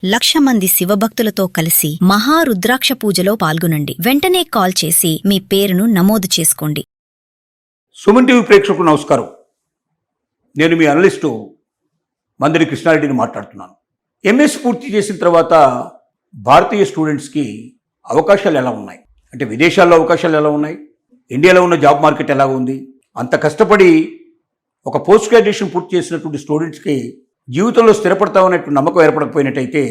1,00,000 మంది శివభక్తులతో కలిసి మహారుద్రాక్ష పూజలో పాల్గొనండి. వెంటనే కాల్ చేసి మీ పేరును నమోదు చేసుకోండి. సుమన్ టీవీ ప్రేక్షకులకు నమస్కారం. నేను మీ అనలిస్టు మందిరి కృష్ణారెడ్డిని మాట్లాడుతున్నాను. ఎంఎస్ పూర్తి చేసిన తర్వాత భారతీయ స్టూడెంట్స్కి అవకాశాలు ఎలా ఉన్నాయి, అంటే విదేశాల్లో అవకాశాలు ఎలా ఉన్నాయి, ఇండియాలో ఉన్న జాబ్ మార్కెట్ ఎలా ఉంది, అంత కష్టపడి ఒక పోస్ట్ గ్రాడ్యుయేషన్ పూర్తి చేసినటువంటి స్టూడెంట్స్కి జీవితంలో స్థిరపడతామనేటువంటి నమ్మకం ఏర్పడకపోయినట్టయితే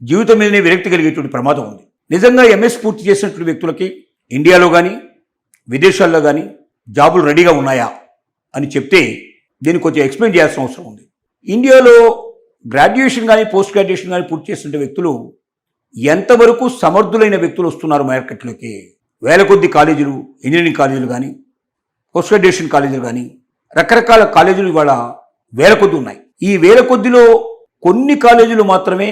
జీవితం మీదనే విరక్తి కలిగేటువంటి ప్రమాదం ఉంది. నిజంగా ఎంఎస్ పూర్తి చేసినటువంటి వ్యక్తులకి ఇండియాలో కానీ విదేశాల్లో కానీ జాబులు రెడీగా ఉన్నాయా అని చెప్తే దీన్ని కొంచెం ఎక్స్ప్లెయిన్ చేయాల్సిన అవసరం ఉంది. ఇండియాలో గ్రాడ్యుయేషన్ కానీ పోస్ట్ గ్రాడ్యుయేషన్ కానీ పూర్తి చేసిన వ్యక్తులు ఎంతవరకు సమర్థులైన వ్యక్తులు వస్తున్నారు మార్కెట్లోకి. వేల కొద్ది కాలేజీలు, ఇంజనీరింగ్ కాలేజీలు కానీ పోస్ట్ గ్రాడ్యుయేషన్ కాలేజీలు కానీ రకరకాల కాలేజీలు ఇవాళ వేల కొద్ది ఉన్నాయి. ఈ వేల కొద్దిలో కొన్ని కాలేజీలు మాత్రమే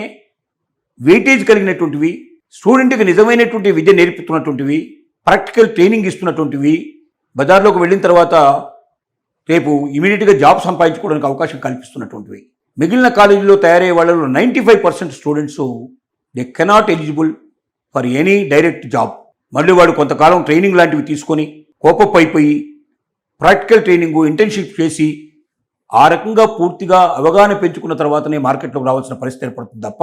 వెయిటేజ్ కలిగినటువంటివి, స్టూడెంట్కి నిజమైనటువంటి విద్య నేర్పుతున్నటువంటివి, ప్రాక్టికల్ ట్రైనింగ్ ఇస్తున్నటువంటివి, బజార్లోకి వెళ్ళిన తర్వాత రేపు ఇమీడియట్గా జాబ్ సంపాదించుకోవడానికి అవకాశం కల్పిస్తున్నటువంటివి. మిగిలిన కాలేజీలో తయారయ్యే వాళ్ళలో 95% students they cannot eligible for any direct job. మళ్ళీ వాడు కొంతకాలం ట్రైనింగ్ లాంటివి తీసుకొని కోపప్ అయిపోయి ప్రాక్టికల్ ట్రైనింగ్, ఇంటర్న్షిప్ చేసి ఆ రకంగా పూర్తిగా అవగాహన పెంచుకున్న తర్వాతనే మార్కెట్లోకి రావాల్సిన పరిస్థితి ఏర్పడుతుంది తప్ప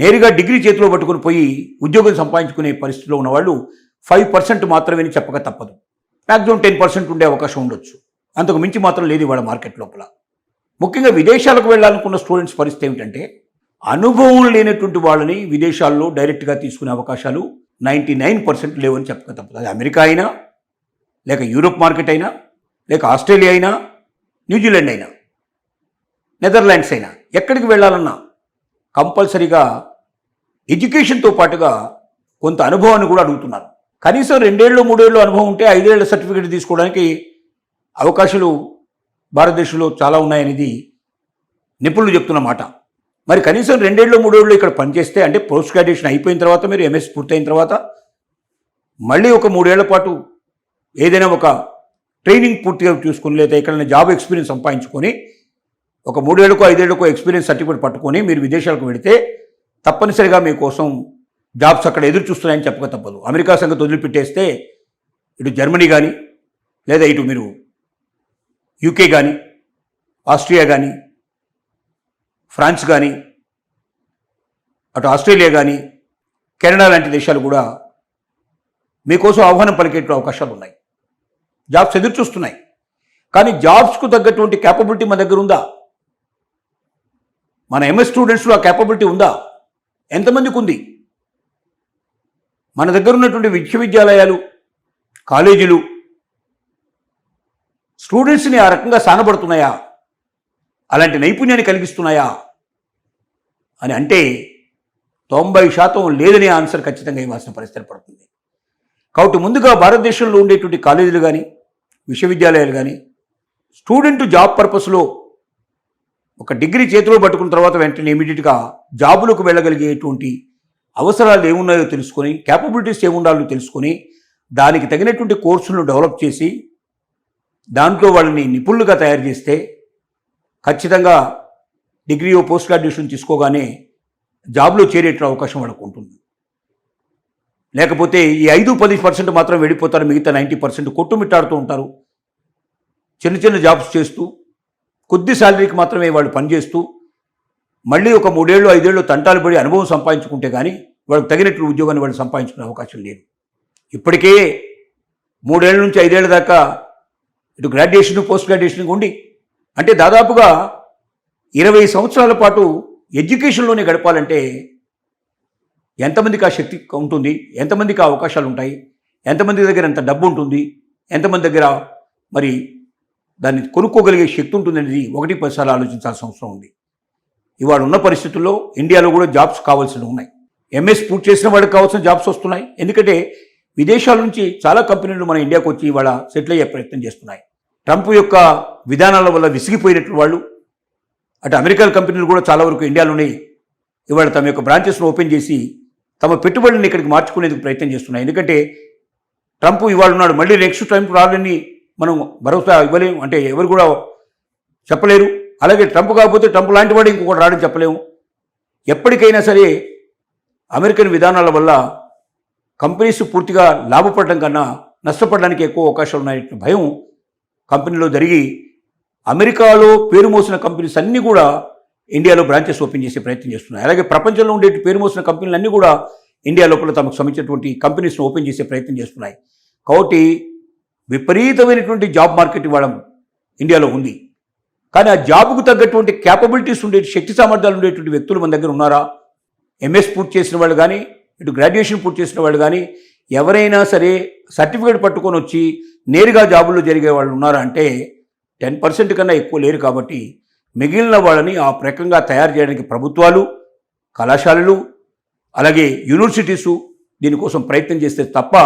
నేరుగా డిగ్రీ చేతిలో పట్టుకుని పోయి ఉద్యోగం సంపాదించుకునే పరిస్థితిలో ఉన్నవాళ్ళు 5% మాత్రమే చెప్పక తప్పదు. మ్యాక్సిమం 10% ఉండే అవకాశం ఉండొచ్చు, అంతకు మించి మాత్రం లేదు ఇవాళ మార్కెట్ లోపల. ముఖ్యంగా విదేశాలకు వెళ్ళాలనుకున్న స్టూడెంట్స్ పరిస్థితి ఏమిటంటే అనుభవం లేనటువంటి వాళ్ళని విదేశాల్లో డైరెక్ట్గా తీసుకునే అవకాశాలు 99% లేవని చెప్పక తప్పదు. అది అమెరికా అయినా, లేక యూరోప్ మార్కెట్ అయినా, లేక ఆస్ట్రేలియా అయినా, న్యూజిలాండ్ అయినా, నెదర్లాండ్స్ అయినా, ఎక్కడికి వెళ్ళాలన్నా కంపల్సరీగా ఎడ్యుకేషన్తో పాటుగా కొంత అనుభవాన్ని కూడా అడుగుతున్నారు. కనీసం 2 ఏళ్ళు 3 ఏళ్ళు అనుభవం ఉంటే 5 ఏళ్ల సర్టిఫికేట్ తీసుకోవడానికి అవకాశాలు భారతదేశంలో చాలా ఉన్నాయనేది నిపుణులు చెప్తున్న మాట. మరి కనీసం 2 ఏళ్ళు 3 ఏళ్ళు ఇక్కడ పనిచేస్తే, అంటే పోస్ట్ గ్రాడ్యుయేషన్ అయిపోయిన తర్వాత మీరు ఎంఎస్ పూర్తయిన తర్వాత మళ్ళీ ఒక 3 ఏళ్ల పాటు ఏదైనా ఒక ట్రైనింగ్ పూర్తిగా చూసుకుని, లేదా ఎక్కడైనా జాబ్ ఎక్స్పీరియన్స్ సంపాదించుకొని ఒక 3 ఏళ్ళకో 5 ఏళ్ళకో ఎక్స్పీరియన్స్ సర్టిఫికేట్ పట్టుకొని మీరు విదేశాలకు వెళితే తప్పనిసరిగా మీకోసం జాబ్స్ అక్కడ ఎదురు చూస్తున్నాయని చెప్పక తప్పదు. అమెరికా సంగతి వదిలిపెట్టేస్తే ఇటు జర్మనీ కానీ, లేదా ఇటు మీరు యూకే కానీ, ఆస్ట్రియా కానీ, ఫ్రాన్స్ కానీ, అటు ఆస్ట్రేలియా కానీ, కెనడా లాంటి దేశాలు కూడా మీకోసం ఆహ్వానం పలికేట అవకాశాలు ఉన్నాయి. జాబ్స్ ఎదురు చూస్తున్నాయి. కానీ జాబ్స్కు తగ్గటువంటి క్యాపబిలిటీ మన దగ్గర ఉందా? మన ఎంఎస్ స్టూడెంట్స్లో ఆ క్యాపబిలిటీ ఉందా? ఎంతమందికి ఉంది? మన దగ్గర ఉన్నటువంటి విశ్వవిద్యాలయాలు, కాలేజీలు స్టూడెంట్స్ని ఆ రకంగా సానబడుతున్నాయా, అలాంటి నైపుణ్యాన్ని కలిగిస్తున్నాయా అని అంటే 90% లేదనే ఆన్సర్ ఖచ్చితంగా ఇవ్వాల్సిన పరిస్థితి పడుతుంది. కాబట్టి ముందుగా భారతదేశంలో ఉండేటువంటి కాలేజీలు కానీ, విశ్వవిద్యాలయాలు కానీ స్టూడెంట్ జాబ్ పర్పస్లో ఒక డిగ్రీ చేతిలో పట్టుకున్న తర్వాత వెంటనే ఇమీడియట్గా జాబులకు వెళ్ళగలిగేటువంటి అవసరాలు ఏమున్నాయో తెలుసుకొని, క్యాపబిలిటీస్ ఏముండాలో తెలుసుకొని, దానికి తగినటువంటి కోర్సులను డెవలప్ చేసి దాంట్లో వాళ్ళని నిపుణులుగా తయారు చేస్తే ఖచ్చితంగా డిగ్రీ పోస్ట్ గ్రాడ్యుయేషన్ తీసుకోగానే జాబ్లో చేరేట అవకాశం వాళ్ళకు ఉంటుంది. లేకపోతే ఈ 5-10% మాత్రం వెళ్ళిపోతారు, మిగతా 90% కొట్టుమిట్టాడుతూ ఉంటారు. చిన్న చిన్న జాబ్స్ చేస్తూ కొద్ది శాలరీకి మాత్రమే వాళ్ళు పనిచేస్తూ మళ్ళీ ఒక 3 ఏళ్ళు 5 ఏళ్ళు తంటాలు పడి అనుభవం సంపాదించుకుంటే కానీ వాళ్ళకి తగినట్టు ఉద్యోగాన్ని వాళ్ళు సంపాదించుకునే అవకాశం లేదు. ఇప్పటికే 3 ఏళ్ళ నుంచి 5 ఏళ్ళ దాకా ఇటు గ్రాడ్యుయేషన్ పోస్ట్ గ్రాడ్యుయేషన్ ఉండి, అంటే దాదాపుగా 20 సంవత్సరాల పాటు ఎడ్యుకేషన్లోనే గడపాలంటే ఎంతమందికి ఆ శక్తి ఉంటుంది, ఎంతమందికి ఆ అవకాశాలు ఉంటాయి, ఎంతమంది దగ్గర ఎంత డబ్బు ఉంటుంది, ఎంతమంది దగ్గర మరి దాన్ని కొనుక్కోగలిగే శక్తి ఉంటుంది అనేది 1-10 సార్లు ఆలోచించాల్సిన అవసరం ఉంది. ఇవాళ ఉన్న పరిస్థితుల్లో ఇండియాలో కూడా జాబ్స్ కావాల్సినవి ఉన్నాయి. ఎంఎస్ పూర్తి చేసిన వాళ్ళకి కావాల్సిన జాబ్స్ వస్తున్నాయి. ఎందుకంటే విదేశాల నుంచి చాలా కంపెనీలు మన ఇండియాకు వచ్చి ఇవాళ సెటిల్ అయ్యే ప్రయత్నం చేస్తున్నాయి. ట్రంప్ యొక్క విధానాల వల్ల విసిగిపోయినట్టు వాళ్ళు, అటు అమెరికన్ కంపెనీలు కూడా చాలా వరకు ఇండియాలోనే ఇవాళ తమ యొక్క బ్రాంచెస్ను ఓపెన్ చేసి తమ పెట్టుబడులను ఇక్కడికి మార్చుకునేందుకు ప్రయత్నం చేస్తున్నాయి. ఎందుకంటే ట్రంప్ ఇవాళ ఉన్నాడు, మళ్ళీ నెక్స్ట్ ట్రంప్ రావాలని మనం భరోసా ఇవ్వలేము, అంటే ఎవరు కూడా చెప్పలేరు. అలాగే ట్రంప్ కాకపోతే ట్రంప్ లాంటి వాడు ఇంకొకటి రావడం చెప్పలేము. ఎప్పటికైనా సరే అమెరికన్ విధానాల వల్ల కంపెనీస్ పూర్తిగా లాభపడడం కన్నా నష్టపడడానికి ఎక్కువ అవకాశాలు ఉన్నాయనే భయం కంపెనీలో జరిగి అమెరికాలో పేరు మోసిన కంపెనీస్ అన్నీ కూడా ఇండియాలో బ్రాంచెస్ ఓపెన్ చేసే ప్రయత్నం చేస్తున్నాయి. అలాగే ప్రపంచంలో ఉండే పేరు మోసిన కంపెనీలు అన్నీ కూడా ఇండియా లోపల తమకు సంబంధించినటువంటి కంపెనీస్ను ఓపెన్ చేసే ప్రయత్నం చేస్తున్నాయి. కాబట్టి విపరీతమైనటువంటి జాబ్ మార్కెట్ ఇవాళ ఇండియాలో ఉంది. కానీ ఆ జాబ్కు తగ్గటువంటి క్యాపబిలిటీస్ ఉండే శక్తి సామర్థ్యాలు ఉండేటువంటి వ్యక్తులు మన దగ్గర ఉన్నారా? ఎంఎస్ పూర్తి చేసిన వాళ్ళు కానీ, ఇటు గ్రాడ్యుయేషన్ పూర్తి చేసిన వాళ్ళు కానీ ఎవరైనా సరే సర్టిఫికేట్ పట్టుకొని వచ్చి నేరుగా జాబుల్లో జరిగే వాళ్ళు ఉన్నారా అంటే 10% కన్నా ఎక్కువ లేరు. కాబట్టి మిగిలిన వాళ్ళని ఆ రకంగా తయారు చేయడానికి ప్రభుత్వాలు, కళాశాలలు, అలాగే యూనివర్సిటీసు దీనికోసం ప్రయత్నం చేస్తే తప్ప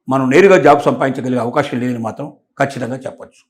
మనం నేరుగా జాబ్ సంపాదించగలిగే అవకాశం లేదని మాత్రం ఖచ్చితంగా చెప్పచ్చు.